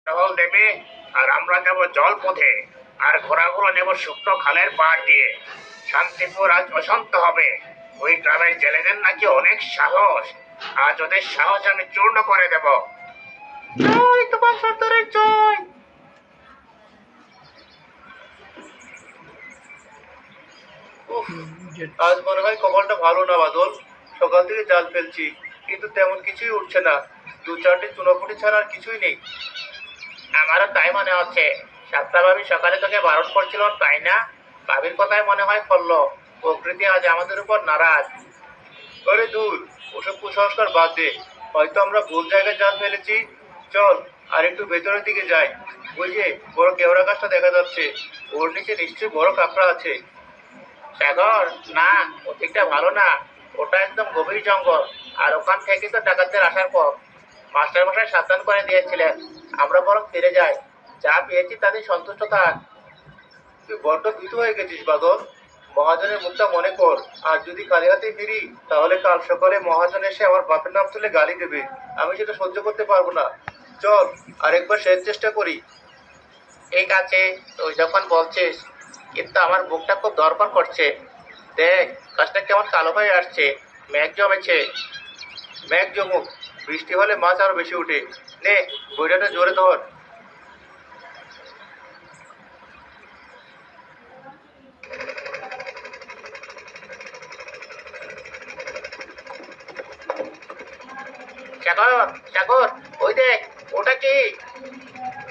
টহল দেবে, আর আমরা যাব জল পথে, আর ঘোড়াগুলো নেব শুকনো খালের পাড় দিয়ে। শান্তিপুর আজ অশান্ত হবে। ওই গ্রামের জেলেদের নাকি অনেক সাহস। আজ ওদের সাহস আমি চূর্ণ করে দেব। জয় তোমার সর্দারের জয়। উফ, আজ মনে হয় কপালটা ভালো না বাদল। সকাল থেকে জাল ফেলছি, কিন্তু তেমন কিছুই উঠছে না। দু চারটে চুনোপুটি ছাড়া আর কিছুই নেই। আমারও তাই মনে হচ্ছে। সাতটা ভাবি সকালে তোকে বারণ করছিল, তাই না? ভাবির কথাই মনে হয় ফললো। প্রকৃতি আজ আমাদের উপর নারাজ। আরে দূর, ওসব কুসংস্কার বাদ দে। হয়তো আমরা ভুল জায়গায় জাল ফেলেছি। চল আর একটু ভেতরের দিকে যাই। ওই যে বড় কেওড়া গাছটা দেখা যাচ্ছে, ওর নিচে নিশ্চয়ই বড় কাঁকড়া আছে। সাগর, না, ওদিকটা ভালো না। ওটা একদম গভীর জঙ্গল, আর ওখান থেকে তো ডাকাতদের আসার পর। মাস্টার মশাই সাবধান করে দিয়েছিলেন। আমরা বরং ফিরে যাই। যা পেয়েছি তাদের সন্তুষ্ট থাক। তুই বড্ড ভীতু হয়ে গেছিস বাদল। মহাজনের মুখটা মনে কর। আর যদি খালি হাতে ফিরি, তাহলে কাল সকালে মহাজন এসে আমার বাপের নাম তুলে গালি দেবে। আমি সেটা সহ্য করতে পারবো না। চল আরেকবার শেষ চেষ্টা করি। ঠিক আছে, তুই যখন বলছিস, কিন্তু আমার বুকটা খুব ধড়ফড় করছে। দেখ, গাছটা কেমন কালো হয়ে আসছে। মেঘ জমেছে। মেঘ জমুক, বৃষ্টি হলে মাছ আরো বেশি উঠে। নে, বইটাটা জোরে ধর। সাগর, সাগর, ওই দেখ, ওটা কি?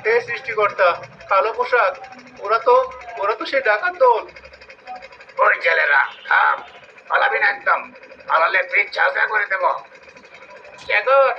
হে সৃষ্টিকর্তা, কালো পোশাক! ওরা তো ওরা তো সে ডাকাত দল। ওই ছেলেরা, থাম! পালাবি না একদম। পালালে পিঠ ঝাঁঝরা করে দেবো। সাগর,